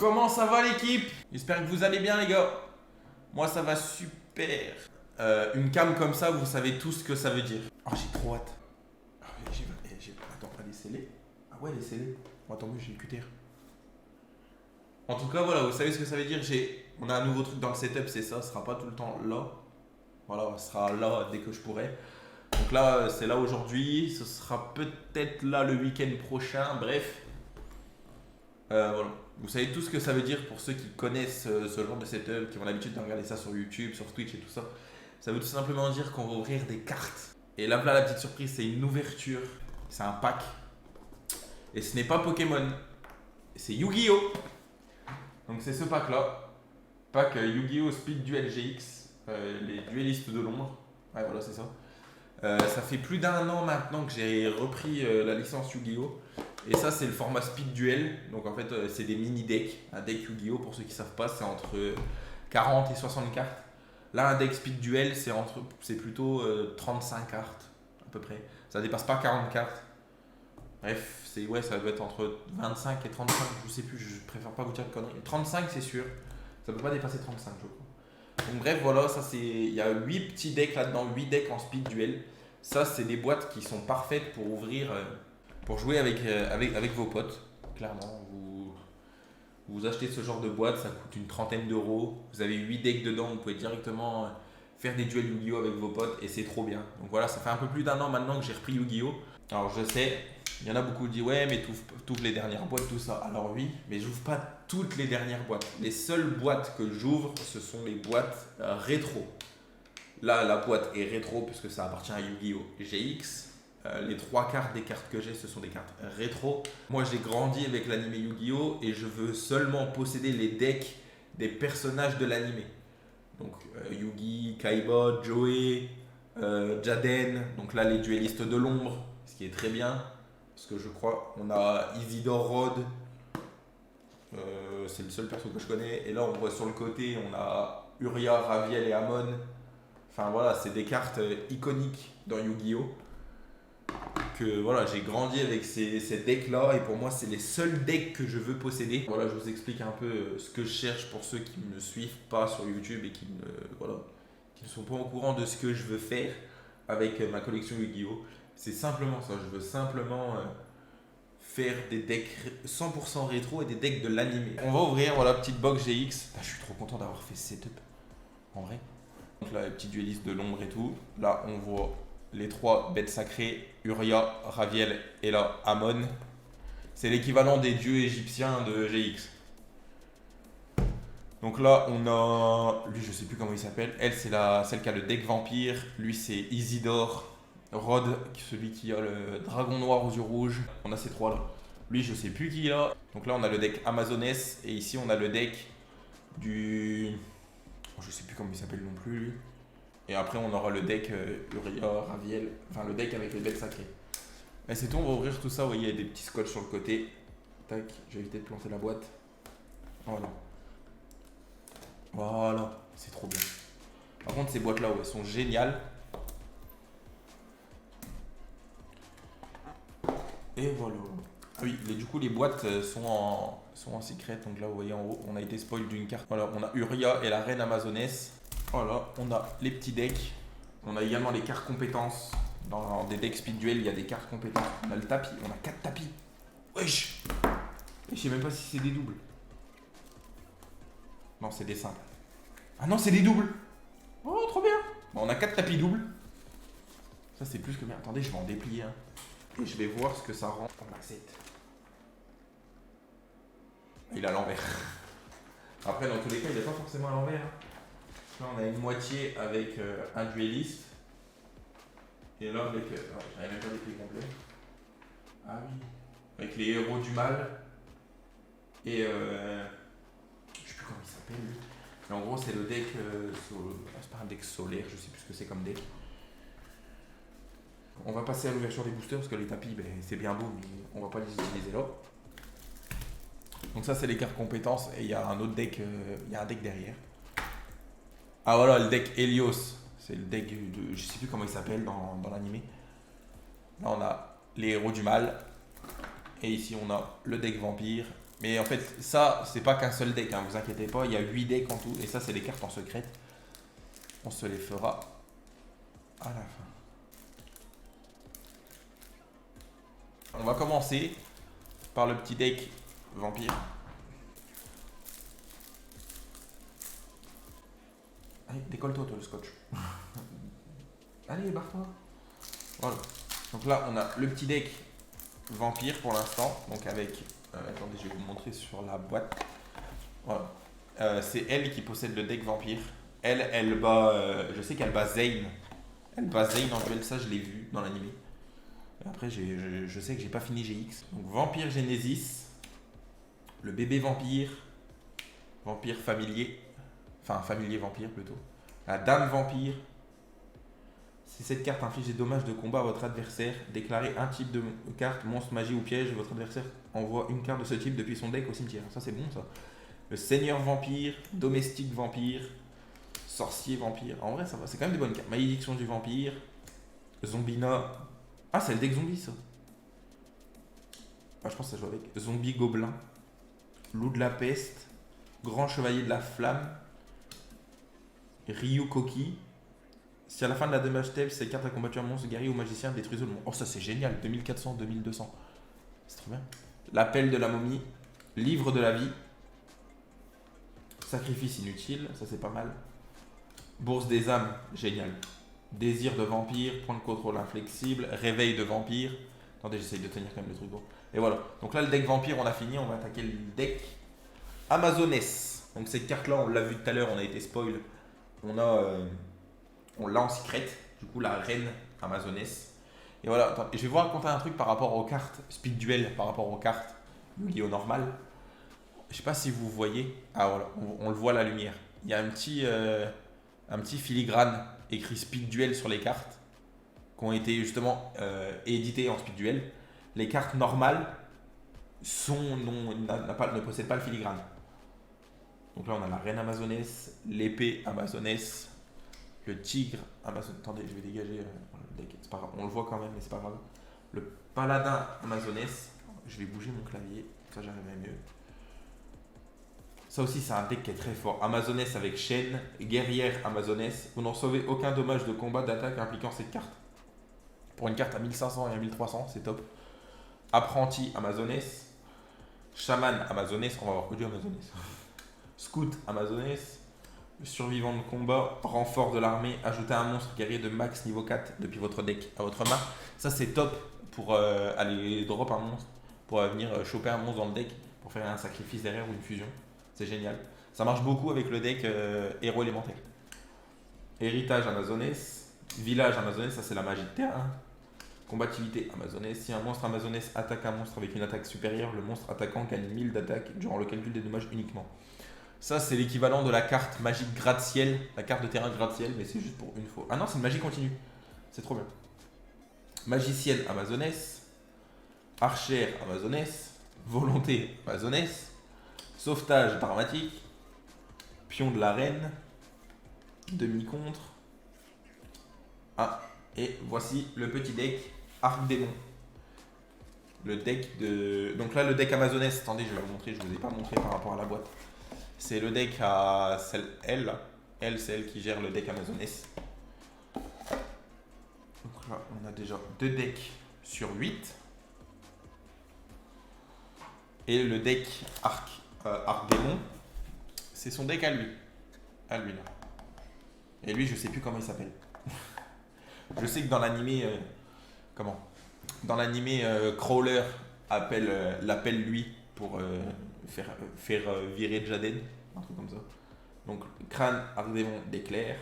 Comment ça va l'équipe? J'espère que vous allez bien les gars. Moi ça va super. Une cam comme ça, vous savez tout ce que ça veut dire. Oh j'ai trop hâte. Ah, attends, elle est scellée. Ah ouais elle est scellée. Bon, attends, j'ai le QTR. En tout cas voilà, vous savez ce que ça veut dire. On a un nouveau truc dans le setup, c'est ça. Ce sera pas tout le temps là. Voilà, ce sera là dès que je pourrai. Donc là, c'est là aujourd'hui. Ce sera peut-être là le week-end prochain. Bref. Voilà. Vous savez tout ce que ça veut dire pour ceux qui connaissent ce genre de setup, qui ont l'habitude de regarder ça sur YouTube, sur Twitch et tout ça. Ça veut tout simplement dire qu'on va ouvrir des cartes. Et là, la petite surprise, c'est une ouverture. C'est un pack. Et ce n'est pas Pokémon. C'est Yu-Gi-Oh! Donc c'est ce pack-là. Pack Yu-Gi-Oh! Speed Duel GX. Les duellistes de l'ombre. Ouais, voilà, c'est ça. Ça fait plus d'1 an maintenant que j'ai repris la licence Yu-Gi-Oh! Et ça, c'est le format Speed Duel. Donc en fait, c'est des mini-decks. Un deck Yu-Gi-Oh! Pour ceux qui ne savent pas, c'est entre 40 et 60 cartes. Là, un deck Speed Duel, c'est plutôt 35 cartes, à peu près. Ça dépasse pas 40 cartes. Bref, ça doit être entre 25 et 35, je sais plus, je préfère pas vous dire de conneries. 35, c'est sûr. Ça peut pas dépasser 35, je crois. Donc bref, voilà, ça c'est. Il y a 8 petits decks là-dedans, 8 decks en Speed Duel. Ça, c'est des boîtes qui sont parfaites pour ouvrir, pour jouer avec vos potes. Clairement, vous achetez ce genre de boîte, ça coûte une trentaine d'euros. Vous avez 8 decks dedans, vous pouvez directement faire des duels Yu-Gi-Oh! Avec vos potes et c'est trop bien. Donc voilà, ça fait un peu plus d'1 an maintenant que j'ai repris Yu-Gi-Oh! Alors je sais, il y en a beaucoup qui disent ouais, mais t'ouvres les dernières boîtes, tout ça. Alors oui, mais j'ouvre pas toutes les dernières boîtes. Les seules boîtes que j'ouvre, ce sont les boîtes rétro. Là, la boîte est rétro puisque ça appartient à Yu-Gi-Oh! GX. Les 3 quarts des cartes que j'ai, ce sont des cartes rétro. Moi, j'ai grandi avec l'anime Yu-Gi-Oh! Et je veux seulement posséder les decks des personnages de l'anime. Donc, Yugi, Kaiba, Joey, Jaden. Donc là, les duellistes de l'ombre, ce qui est très bien. Parce que je crois on a Isidore Rod. C'est le seul perso que je connais. Et là, on voit sur le côté, on a Uria, Raviel et Amon. Enfin voilà, c'est des cartes iconiques dans Yu-Gi-Oh! Que voilà, j'ai grandi avec ces decks là et pour moi c'est les seuls decks que je veux posséder. Voilà, je vous explique un peu ce que je cherche pour ceux qui ne me suivent pas sur YouTube et qui ne sont pas au courant de ce que je veux faire avec ma collection Yu-Gi-Oh! C'est simplement ça, je veux simplement faire des decks 100% rétro et des decks de l'anime. On va ouvrir, voilà, petite box GX. Je suis trop content d'avoir fait ce setup, en vrai. Donc là, les petits duellistes de l'ombre et tout. Là, on voit les 3 bêtes sacrées, Uria, Raviel et là, Amon. C'est l'équivalent des dieux égyptiens de GX. Donc là, on a. Lui, je sais plus comment il s'appelle. Elle, c'est celle qui a le deck vampire. Lui, c'est Isidore. Rod, celui qui a le dragon noir aux yeux rouges. On a ces 3 là. Lui, je sais plus qui il a. Donc là, on a le deck Amazoness. Et ici, on a le deck du. Je sais plus comment il s'appelle non plus, lui. Et après, on aura le deck Uria, Raviel, enfin le deck avec les bêtes sacrées. Et c'est tout, on va ouvrir tout ça. Vous voyez, il y a des petits scotch sur le côté. Tac, j'ai évité de planter la boîte. Voilà. Voilà, c'est trop bien. Par contre, ces boîtes-là, elles sont géniales. Et voilà. Ah oui, du coup, les boîtes sont en secret. Donc là, vous voyez en haut, on a été spoil d'une carte. Voilà, on a Uria et la reine Amazoness. Voilà, on a les petits decks. On a également les cartes compétences. Dans des decks speed duel, il y a des cartes compétences. On a le tapis, on a 4 tapis. Wesh! Et je sais même pas si c'est des doubles. Non, c'est des simples. Ah non, c'est des doubles! Oh, trop bien! Bon, on a 4 tapis doubles. Ça, c'est plus que bien. Attendez, je vais en déplier un. Et je vais voir ce que ça rend en accepte. Il est à l'envers. Après, dans tous les cas, il n'est pas forcément à l'envers. Là, on a une moitié avec un dueliste. Et là, avec. J'avais même pas déplié complet. Ah oui. Avec les héros du mal. Et. Je sais plus comment il s'appelle lui. Mais en gros, c'est le deck. C'est pas un deck solaire, je sais plus ce que c'est comme deck. On va passer à l'ouverture des boosters parce que les tapis, ben, c'est bien beau, mais on va pas les utiliser là. Donc ça, c'est les cartes compétences et il y a un autre deck, il y a un deck derrière. Ah voilà, le deck Helios, c'est le deck de, je sais plus comment il s'appelle dans l'anime. Là, on a les héros du mal et ici on a le deck vampire, Mais en fait, ça, c'est pas qu'un seul deck, hein, vous inquiétez pas, il y a 8 decks en tout, et ça, c'est les cartes en secrète. On se les fera à la fin. On va commencer par le petit deck vampire. Allez, décolle-toi, toi, le scotch. Allez, barre-toi. Voilà. Donc là, on a le petit deck vampire pour l'instant. Donc avec... attendez, je vais vous montrer sur la boîte. Voilà. C'est elle qui possède le deck vampire. Elle bat... je sais qu'elle bat Zane. Elle bat Zane en duel, ça je l'ai vu dans l'anime. Après, je sais que j'ai pas fini GX. Donc Vampire Genesis. Le bébé vampire. Vampire familier. Enfin, familier vampire plutôt. La dame vampire. Si cette carte inflige des dommages de combat à votre adversaire, déclarez un type de carte, monstre, magie ou piège. Votre adversaire envoie une carte de ce type depuis son deck au cimetière. Ça, c'est bon, ça. Le seigneur vampire, domestique vampire, sorcier vampire. En vrai, ça va. C'est quand même des bonnes cartes. Malédiction du vampire. Zombina. Ah, c'est le deck zombie, ça. Ah, je pense que ça joue avec. Zombie gobelin. Loup de la peste. Grand chevalier de la flamme. Ryu Koki. Si à la fin de la damage step, ces cartes a combattu un monstre, guerrier ou magicien, détruisez le monde. Oh, ça c'est génial. 2400, 2200. C'est trop bien. L'appel de la momie. Livre de la vie. Sacrifice inutile. Ça c'est pas mal. Bourse des âmes. Génial. Désir de vampire. Point de contrôle inflexible. Réveil de vampire. Attendez, j'essaye de tenir quand même le truc bon. Et voilà. Donc là, le deck vampire, on a fini. On va attaquer le deck Amazoness. Donc cette carte-là, on l'a vu tout à l'heure. On a été spoil. On l'a en secret, du coup la reine Amazoness. Et voilà, attends, je vais vous raconter un truc par rapport aux cartes Speed Duel, par rapport aux cartes Yu-Gi-Oh normal. Je sais pas si vous voyez, ah voilà, on le voit à la lumière. Il y a un petit filigrane écrit Speed Duel sur les cartes, qui ont été justement éditées en Speed Duel. Les cartes normales ne possèdent pas le filigrane. Donc là on a la reine Amazoness, l'épée Amazoness, le tigre Amazon. Attendez, je vais dégager le deck. C'est pas grave. On le voit quand même, mais c'est pas grave. Le paladin Amazoness. Je vais bouger mon clavier. Ça, j'arriverai mieux. Ça aussi, c'est un deck qui est très fort. Amazoness avec chaîne. Guerrière Amazoness. Vous n'en sauvez aucun dommage de combat d'attaque impliquant cette carte. Pour une carte à 1500 et à 1300, c'est top. Apprenti Amazoness. Chaman Amazoness. On va avoir que du Amazoness. Scout Amazoness. Survivant de combat, renfort de l'armée, ajoutez un monstre guerrier de max niveau 4 depuis votre deck à votre main. Ça c'est top pour aller drop un monstre, pour venir choper un monstre dans le deck, pour faire un sacrifice derrière ou une fusion. C'est génial. Ça marche beaucoup avec le deck héros élémentaire. Héritage Amazoness, village Amazoness, ça c'est la magie de terrain. Combativité Amazoness, si un monstre Amazoness attaque un monstre avec une attaque supérieure, le monstre attaquant gagne 1000 d'attaque durant le calcul des dommages uniquement. Ça, c'est l'équivalent de la carte magique gratte-ciel, la carte de terrain gratte-ciel, mais c'est juste pour une fois. Ah non, c'est une magie continue. C'est trop bien. Magicienne Amazoness, archère Amazoness, volonté Amazoness, sauvetage dramatique, pion de la reine, demi-contre. Ah, et voici le petit deck Arc Démon. Le deck de... Donc là, le deck Amazoness, attendez, je vais vous montrer, je ne vous ai pas montré par rapport à la boîte. C'est le deck à celle elle. Elle, c'est elle qui gère le deck Amazoness. Donc là, on a déjà 2 decks sur 8. Et le deck Arc Démon, c'est son deck à lui. À lui là. Et lui, je sais plus comment il s'appelle. Je sais que dans l'animé... comment Dans l'animé, Crawler l'appelle lui pour... faire virer Jaden, un truc comme ça. Donc crâne, arc démon d'éclair,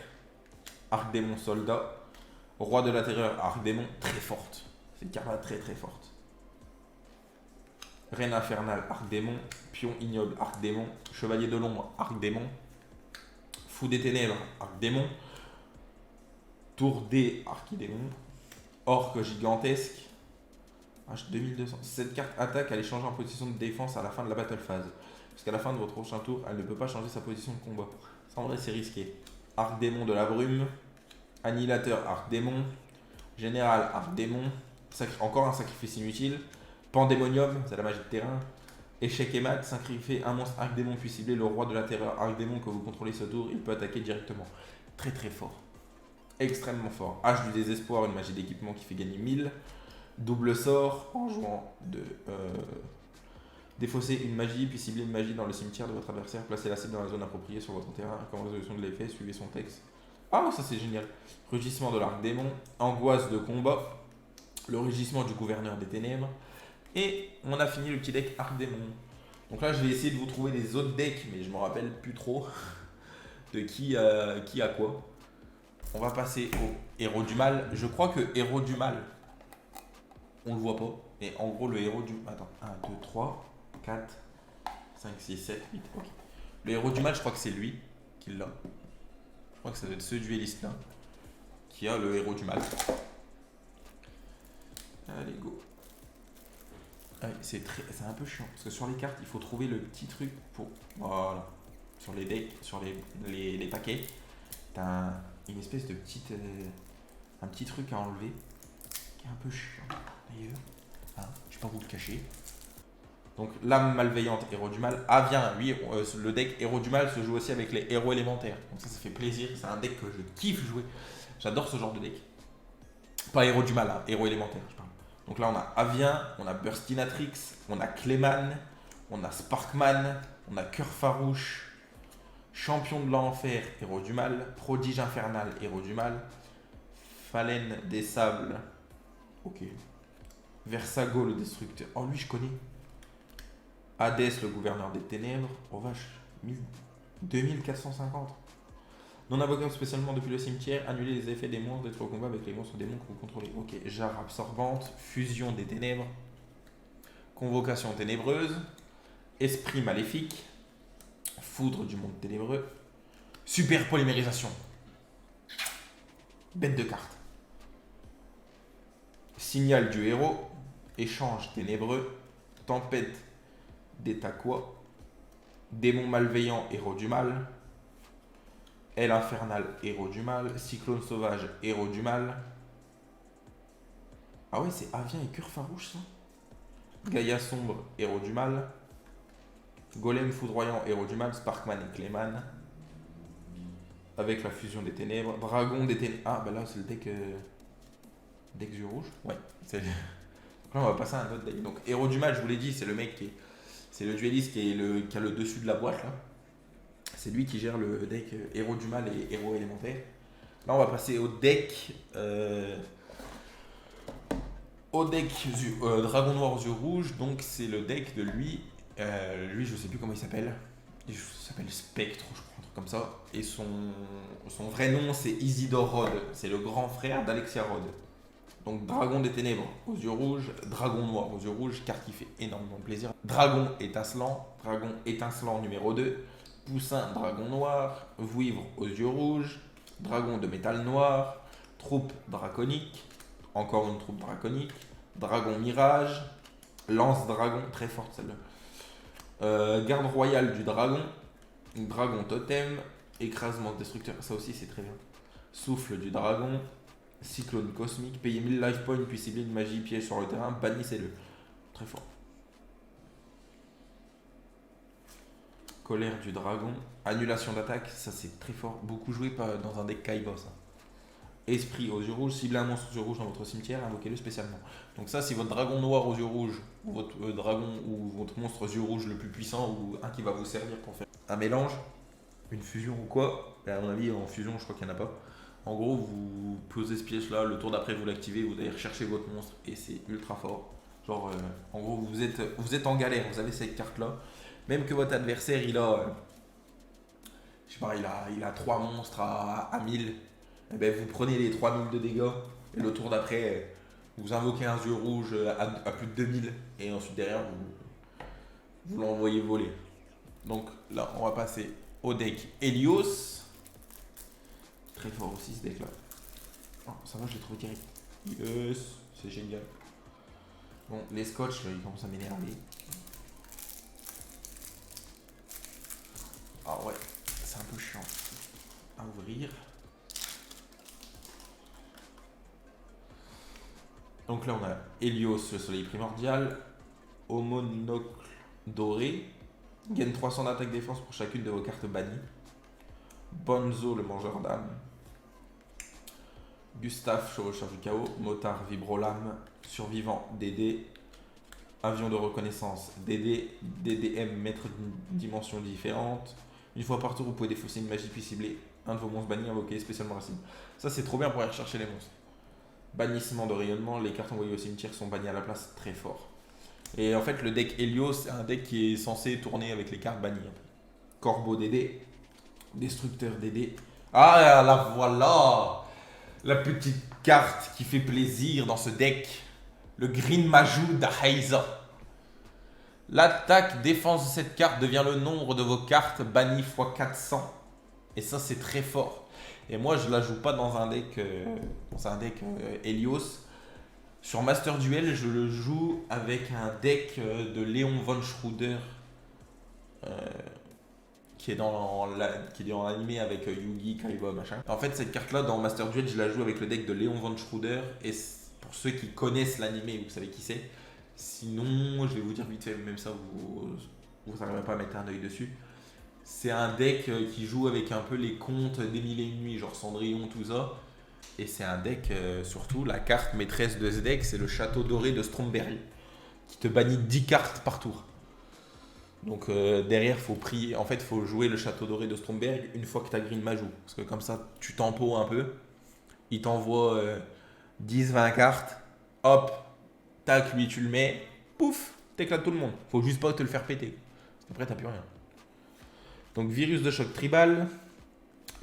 arc démon soldat, roi de la terreur, arc démon très forte. C'est une carte très très forte. Reine infernale, arc démon, pion ignoble, arc démon, chevalier de l'ombre, arc démon, fou des ténèbres, arc démon, tour D, archidémon, orque gigantesque, H2200. Cette carte attaque, elle est changée en position de défense à la fin de la battle phase. Jusqu'à la fin de votre prochain tour, elle ne peut pas changer sa position de combat. Ça en vrai c'est risqué. Arc démon de la brume, annihilateur arc démon, général arc démon, encore un sacrifice inutile, pandémonium, c'est la magie de terrain, Échec et mat, sacrifiez un monstre Arc-Démon puis cibler le roi de la terreur Arc-Démon que vous contrôlez ce tour, il peut attaquer directement. Très très fort. Extrêmement fort. Hache du désespoir, une magie d'équipement qui fait gagner 1000. Double sort en jouant de défausser une magie puis cibler une magie dans le cimetière de votre adversaire. Placez la cible dans la zone appropriée sur votre terrain. Comme résolution de l'effet, suivez son texte. Ah, ça c'est génial. Rugissement de l'arc-démon. Angoisse de combat. Le rugissement du gouverneur des ténèbres. Et on a fini le petit deck arc-démon. Donc là, je vais essayer de vous trouver des autres decks, mais je me rappelle plus trop de qui a quoi. On va passer au héros du mal. Je crois que héros du mal, on le voit pas. Et en gros, le héros du... Attends, 1, 2, 3, 4, 5, 6, 7, 8. Ok. Le héros du mal, je crois que c'est lui qui l'a. Je crois que ça doit être ce dueliste là qui a le héros du mal. Allez, go. C'est un peu chiant parce que sur les cartes, il faut trouver le petit truc pour. Voilà. Sur les decks, sur les paquets, t'as une espèce de petite. Un petit truc à enlever qui est un peu chiant d'ailleurs. Hein, je vais pas vous le cacher. Donc, l'âme malveillante, héros du mal. Ah, bien, oui, le deck héros du mal se joue aussi avec les héros élémentaires. Donc, ça fait plaisir. C'est un deck que je kiffe jouer. J'adore ce genre de deck. Pas héros du mal, hein, héros élémentaire, je parle. Donc là, on a Avien, on a Burstinatrix, on a Clayman, on a Sparkman, on a Cœur Farouche, Champion de l'Enfer, héros du mal, Prodige Infernal, héros du mal, Phalène des Sables, ok. Versago, le Destructeur, oh lui je connais. Hadès, le Gouverneur des Ténèbres, oh vache, 2450. Non invocable spécialement depuis le cimetière, annuler les effets des monstres, d'être au combat avec les monstres démons que vous contrôlez. Ok, jarre absorbante, fusion des ténèbres, convocation ténébreuse, esprit maléfique, foudre du monde ténébreux, super polymérisation, bête de carte, signal du héros, échange ténébreux, tempête des Taquois, démon malveillant, héros du mal, aile infernale, héros du mal, cyclone sauvage, héros du mal. Ah ouais, c'est Avien et Cœur Farouche ça. Gaïa sombre, héros du mal. Golem foudroyant, héros du mal, Sparkman et Clayman. Avec la fusion des ténèbres. Dragon des ténèbres. Ah bah là c'est le deck yeux rouge. Ouais. Donc là on va passer à un autre deck. Donc héros du mal, je vous l'ai dit, c'est le mec qui est. C'est le dueliste qui a le dessus de la boîte là. C'est lui qui gère le deck héros du mal et héros élémentaire. Là on va passer au deck. Dragon noir aux yeux rouges. Donc c'est le deck de lui. Lui je sais plus comment il s'appelle. Il s'appelle Spectre, je crois, un truc comme ça. Et son vrai nom c'est Isidore Rhodes. C'est le grand frère d'Alexia Rhodes. Donc Dragon des ténèbres aux yeux rouges, Dragon noir aux yeux rouges, carte qui fait énormément plaisir. Dragon étincelant numéro 2, Poussin dragon noir, Vouivre aux yeux rouges, Dragon de métal noir, Troupe draconique, encore une troupe draconique, Dragon mirage, Lance dragon, très forte celle-là, Garde royale du dragon, Dragon totem, Écrasement destructeur, ça aussi c'est très bien. Souffle du dragon, Cyclone cosmique, payez 1000 life points puis cibler une magie piège sur le terrain, bannissez-le. Très fort. Colère du dragon, annulation d'attaque, ça c'est très fort. Beaucoup joué dans un deck Kaiba ça. Esprit aux yeux rouges, ciblez un monstre aux yeux rouges dans votre cimetière, invoquez-le spécialement. Donc ça c'est votre dragon noir aux yeux rouges, ou votre dragon ou votre monstre aux yeux rouges le plus puissant, ou un qui va vous servir pour faire un mélange, une fusion ou quoi. Et à mon avis en fusion je crois qu'il n'y en a pas. En gros, vous posez ce piège là, le tour d'après vous l'activez, vous allez rechercher votre monstre et c'est ultra fort. Genre, en gros, vous êtes en galère, vous avez cette carte là. Même que votre adversaire il a, je sais pas, il a 3 monstres à 1000, et ben vous prenez les 3000 de dégâts et le tour d'après, vous invoquez un yeux rouge à plus de 2000 et ensuite derrière vous l'envoyez voler. Donc là, on va passer au deck Helios. Très fort aussi ce deck là. Oh, ça va, je l'ai trouvé direct. Yes, c'est génial. Bon, les scotch là, ils commencent à m'énerver. Ah ouais, c'est un peu chiant à ouvrir. Donc là on a Helios, le soleil primordial, Homonocle, doré. Gagne 300 d'attaque défense pour chacune de vos cartes bannies. Bonzo, le mangeur d'âme. Gustave, chevaucheur du chaos. Motard, vibrolame. Survivant, DD. Avion de reconnaissance, DD. DDM, maître d'une dimension différente. Une fois par tour, vous pouvez défausser une magie puis cibler un de vos monstres bannis invoqués spécialement la cible. Ça, c'est trop bien pour aller rechercher les monstres. Bannissement de rayonnement, les cartes envoyées au cimetière sont bannies à la place, très fort. Et en fait, le deck Helios, c'est un deck qui est censé tourner avec les cartes bannies. Corbeau DD, Destructeur DD. Ah, la voilà, la petite carte qui fait plaisir dans ce deck. Le Green Majou d'Aheiza. L'attaque défense de cette carte devient le nombre de vos cartes bannies x 400. Et ça, c'est très fort. Et moi, je la joue pas dans un deck, Helios. Sur Master Duel, je le joue avec un deck de Léon von Schroeder qui est dans l'animé avec Yugi, Kaiba, machin. En fait, cette carte-là, dans Master Duel, je la joue avec le deck de Léon von Schroeder. Et pour ceux qui connaissent l'animé, vous savez qui c'est. Sinon, je vais vous dire vite fait, même ça, vous n'arriverez pas à mettre un œil dessus. C'est un deck qui joue avec un peu les contes des mille et une nuits, genre Cendrillon, tout ça. Et c'est un deck, surtout, la carte maîtresse de ce deck, c'est le château doré de Stromberg, qui te bannit 10 cartes par tour. Donc derrière, faut prier. En fait, faut jouer le château doré de Stromberg une fois que tu as Green Majou. Parce que comme ça, tu tempo un peu. Il t'envoie 10-20 cartes. Hop, tac, lui tu le mets. Pouf, t'éclates tout le monde. Faut juste pas te le faire péter. Après, t'as plus rien. Donc virus de choc tribal.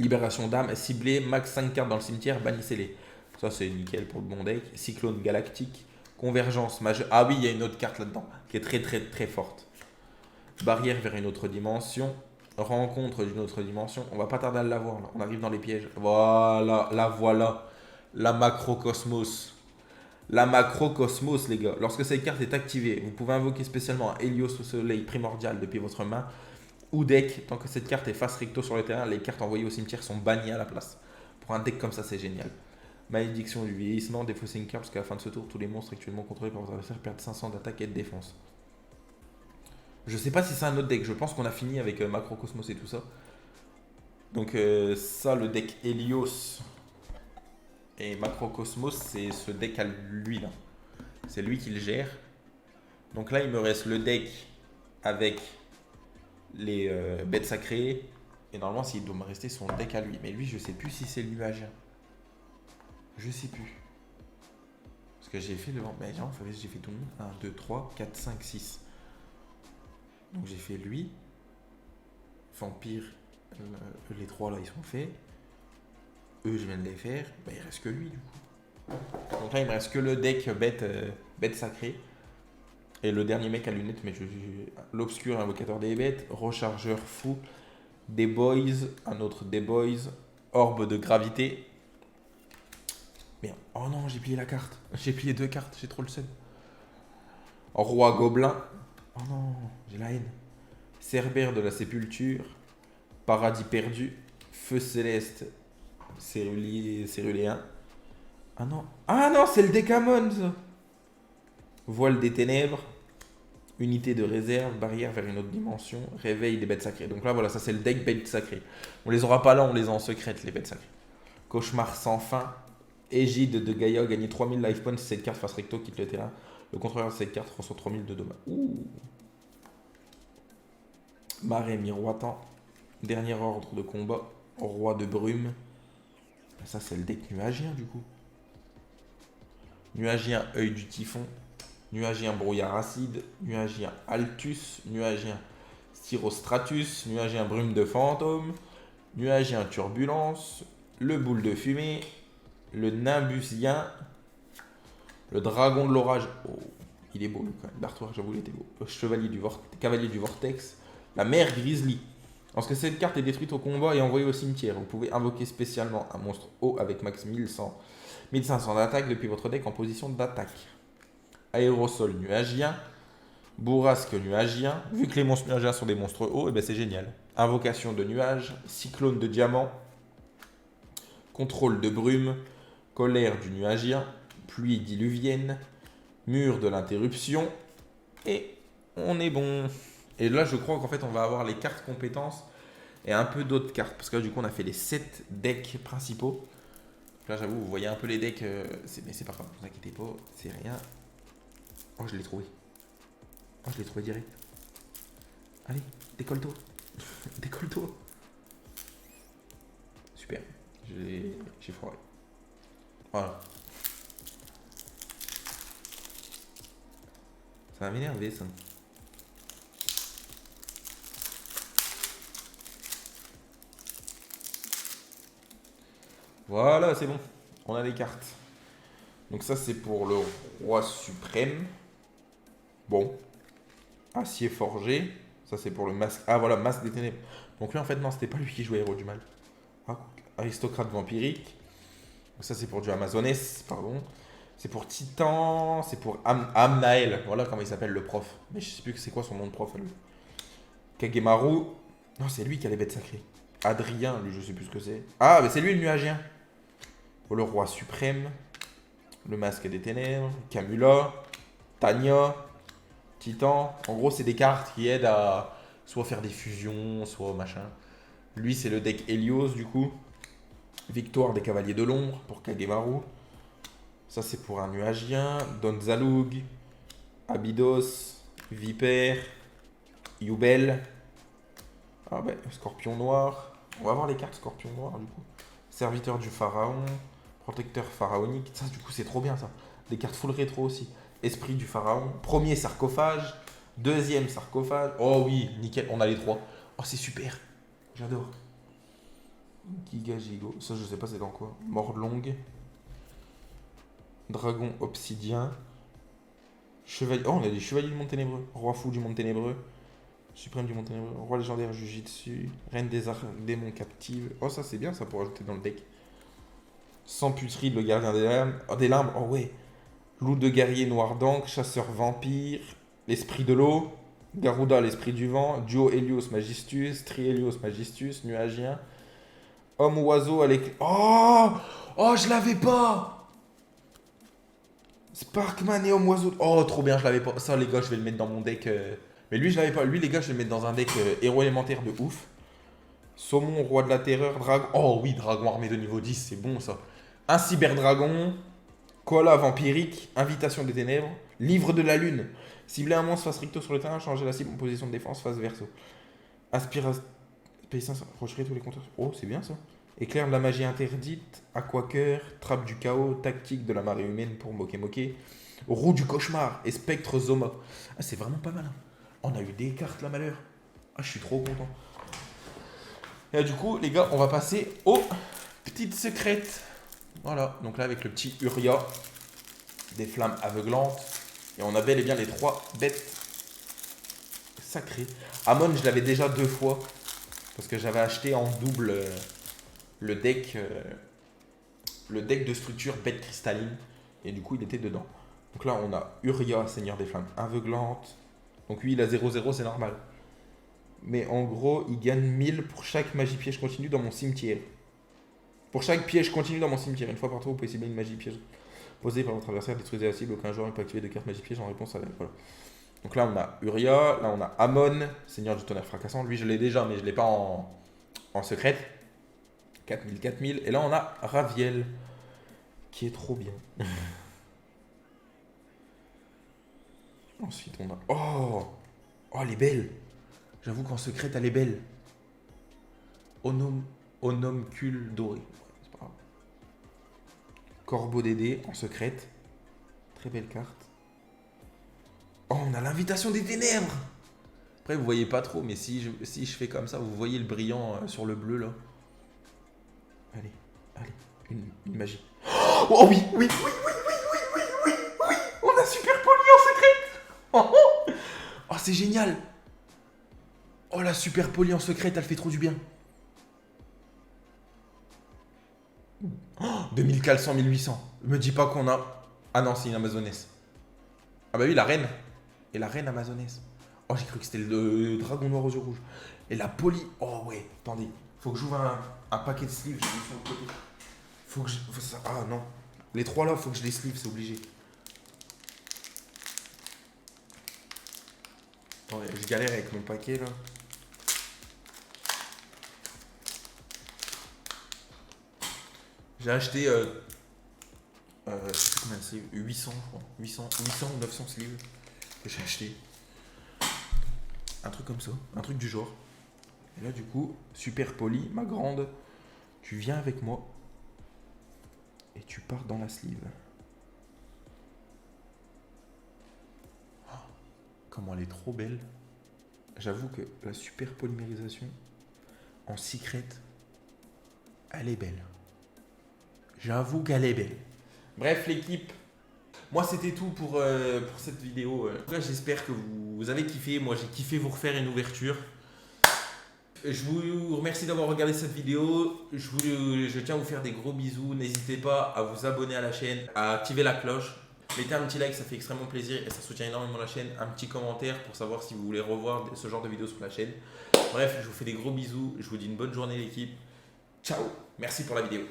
Libération d'âme, ciblé, max 5 cartes dans le cimetière, bannissez-les. Ça c'est nickel pour le bon deck. Cyclone galactique. Convergence majeure. Ah oui, il y a une autre carte là-dedans qui est très très très forte. Barrière vers une autre dimension. Rencontre d'une autre dimension. On va pas tarder à l'avoir là. On arrive dans les pièges. Voilà, la voilà. La macrocosmos. La macrocosmos, les gars. Lorsque cette carte est activée, vous pouvez invoquer spécialement un Helios au soleil primordial depuis votre main ou deck. Tant que cette carte est face recto sur le terrain, les cartes envoyées au cimetière sont bannies à la place. Pour un deck comme ça, c'est génial. Malédiction du vieillissement, défausser une carte jusqu'à la fin de ce tour. Tous les monstres actuellement contrôlés par votre adversaire perdent 500 d'attaque et de défense. Je sais pas si c'est un autre deck. Je pense qu'on a fini avec Macrocosmos et tout ça. Donc ça, le deck Helios et Macrocosmos, c'est ce deck à lui là. C'est lui qui le gère. Donc là, il me reste le deck avec les bêtes sacrées. Et normalement, s'il doit me rester son deck à lui. Mais lui, je sais plus si c'est le nuagien. Je sais plus. Parce que j'ai fait le... Mais genre, j'ai fait tout le monde. 1, 2, 3, 4, 5, 6. Donc j'ai fait lui. Vampire. Les 3 là, ils sont faits. Eux, je viens de les faire. Bah, il reste que lui, du coup. Donc là, il me reste que le deck bête sacrée. Et le dernier mec à lunettes, mais l'obscur invocateur des bêtes, rechargeur fou, des boys, un autre des boys, orbe de gravité. Merde. Oh non, j'ai plié la carte. J'ai plié 2 cartes, j'ai trop le seum. Roi gobelin. Oh non, j'ai la haine. Cerbère de la sépulture, paradis perdu, feu céleste, céruléen. Ah non, c'est le Décamon ça. Voile des ténèbres, unité de réserve, barrière vers une autre dimension, réveil des bêtes sacrées. Donc là, voilà, ça c'est le deck bêtes sacrées. On les aura pas là, on les a en secrète, les bêtes sacrées. Cauchemar sans fin, égide de Gaïa, gagner 3000 life points si cette carte face recto quitte le terrain. Le contrôleur de cette carte reçoit 3000 de dommages. Ouh. Marais miroitant, dernier ordre de combat, roi de brume. Ça c'est le deck nuagien du coup. Nuagien œil du typhon. Nuagien brouillard acide, nuagien altus, nuagien styrostratus, nuagien brume de fantôme, nuagien turbulence, le boule de fumée, le nimbusien, le dragon de l'orage. Oh, il est beau quand même. L'artwork, j'avoue, il était beau. Le cavalier du vortex, la mer grizzly. Lorsque cette carte est détruite au combat et envoyée au cimetière, vous pouvez invoquer spécialement un monstre haut avec max 1500 d'attaque depuis votre deck en position d'attaque. Aérosol nuagien, bourrasque nuagien. Vu que les monstres nuagiens sont des monstres hauts, et ben c'est génial. Invocation de nuages, cyclone de diamant, contrôle de brume, colère du nuagien, pluie diluvienne, mur de l'interruption et On est bon. Et là, je crois qu'en fait, on va avoir les cartes compétences et un peu d'autres cartes. Parce que là, du coup, on a fait les 7 decks principaux. Là, j'avoue, vous voyez un peu les decks. Mais c'est pas grave, ne vous inquiétez pas, c'est rien. Oh, je l'ai trouvé. Oh, je l'ai trouvé direct. Allez, décolle-toi. Décolle-toi. Super. J'ai foiré. Voilà. Ça va m'énerver, ça. Voilà, c'est bon. On a les cartes. Donc ça, c'est pour le roi suprême. Bon. Acier forgé. Ça, c'est pour le masque. Ah, voilà, masque des ténèbres. Donc lui, en fait, non, c'était pas lui qui jouait héros du mal. Ah, aristocrate vampirique. Donc ça, c'est pour du Amazoness, pardon. C'est pour Titan. C'est pour Amnael. Voilà comment il s'appelle, le prof. Mais je sais plus c'est quoi son nom de prof, lui. Kagemaru. Non, c'est lui qui a les bêtes sacrées. Adrien, lui, je sais plus ce que c'est. Ah, mais c'est lui le nuagien. Oh, le roi suprême. Le masque des ténèbres. Camula. Tanya. Titan. En gros, c'est des cartes qui aident à soit faire des fusions, soit machin. Lui, c'est le deck Helios, du coup. Victoire des cavaliers de l'ombre pour Kagemaru. Ça, c'est pour un nuagien. Donzalug. Abydos. Vipère. Yubel. Ah ben, scorpion noir. On va voir les cartes scorpion noir, du coup. Serviteur du pharaon. Protecteur pharaonique. Ça, du coup, c'est trop bien, ça. Des cartes full rétro aussi. Esprit du pharaon. Premier sarcophage. Deuxième sarcophage. Oh oui, nickel. On a les trois. Oh, c'est super. J'adore. Giga Gigo. Ça, je sais pas c'est dans quoi. Mort longue. Dragon obsidien. Chevalier. Oh, on a des chevaliers du monde ténébreux. Roi fou du monde ténébreux. Suprême du monde ténébreux. Roi légendaire Jujitsu. Reine des arts démons captives. Oh, ça, c'est bien, ça, pour ajouter dans le deck. Sans putride, le gardien des limbes. Oh, des limbes. Oh, ouais. Loup de guerrier noir d'encre. Chasseur vampire. L'esprit de l'eau. Garuda, l'esprit du vent. Duo Helios Magistus. Tri Helios Magistus. Nuagien. Homme oiseau avec. Oh! Oh, je l'avais pas! Sparkman et Homme oiseau. Oh, trop bien, je l'avais pas. Ça, les gars, je vais le mettre dans mon deck. Mais lui, je l'avais pas. Lui, les gars, je vais le mettre dans un deck héros élémentaire de ouf. Saumon, roi de la terreur, dragon. Oh oui, dragon armé de niveau 10, c'est bon ça. Un cyberdragon. Koala vampirique. Invitation des ténèbres. Livre de la lune. Cibler un monstre face recto sur le terrain, changer la cible en position de défense face verso. Aspiration. P5, rechercher tous les compteurs. Oh, c'est bien ça. Éclair de la magie interdite. Aquacœur. Trappe du chaos. Tactique de la marée humaine pour Moke Moke. Roue du cauchemar. Et spectre Zoma. Ah, c'est vraiment pas mal. Hein. On a eu des cartes là, malheur. Ah, je suis trop content. Et là, du coup, les gars, on va passer aux petites secrètes. Voilà. Donc là, avec le petit Uria. Des flammes aveuglantes. Et on a bel et bien les 3 bêtes sacrées. Amon, je l'avais déjà 2 fois. Parce que j'avais acheté en double le deck de structure bête cristalline. Et du coup, il était dedans. Donc là, on a Uria, Seigneur des Flammes aveuglantes. Donc lui, il a 0-0, c'est normal. Mais en gros, il gagne 1000 pour chaque magie piège continue dans mon cimetière. Pour chaque piège continu dans mon cimetière. Une fois par tour, vous pouvez cibler une magie piège posée par votre adversaire, détruisez la cible. Aucun joueur ne peut activer de carte magie piège en réponse à la. Voilà. Donc là, on a Uria, là, on a Amon, Seigneur du tonnerre fracassant. Lui, je l'ai déjà, mais je ne l'ai pas en secrète. 4000, 4000. Et là, on a Raviel, qui est trop bien. Ensuite, on a... Oh, elle est belle. J'avoue qu'en secrète, elle est belle. Onomcule doré. C'est pas grave. Corbeau Dédé, en secrète. Très belle carte. Oh, on a l'invitation des ténèbres. Après, vous voyez pas trop, mais si je fais comme ça, vous voyez le brillant sur le bleu, là. Allez, une magie. Oh oui, oui, oui, oui, oui, oui, oui, oui, oui. On a super poli en secrète. Oh, c'est génial. Oh, la super poli en secrète, elle fait trop du bien. Oh, 2400, 1800. Me dis pas qu'on a... Ah non, c'est une Amazoness. Ah bah oui, la reine. Et la reine Amazoness. Oh, j'ai cru que c'était le dragon noir aux yeux rouges. Et la poli... Oh ouais, attendez. Faut que j'ouvre un paquet de sleeves. J'ai mis sur le côté. Faut que je... Ah non. Les 3 là, faut que je les sleeve, c'est obligé. Attends, je galère avec mon paquet là. J'ai acheté je sais plus combien c'est, 800 je crois. 800 ou 900 sleeves que j'ai acheté. Un truc comme ça, un truc du genre. Et là du coup, super poli, ma grande, tu viens avec moi et tu pars dans la sleeve. Oh, comment elle est trop belle. J'avoue que la super polymérisation en secret, elle est belle. J'avoue qu'elle est belle. Bref l'équipe, moi c'était tout pour cette vidéo. En tout cas j'espère que vous avez kiffé. Moi j'ai kiffé vous refaire une ouverture. Je vous remercie d'avoir regardé cette vidéo. Je tiens à vous faire des gros bisous. N'hésitez pas à vous abonner à la chaîne, à activer la cloche. Mettez un petit like, ça fait extrêmement plaisir et ça soutient énormément la chaîne. Un petit commentaire pour savoir si vous voulez revoir ce genre de vidéos sur la chaîne. Bref, je vous fais des gros bisous. Je vous dis une bonne journée l'équipe. Ciao, merci pour la vidéo.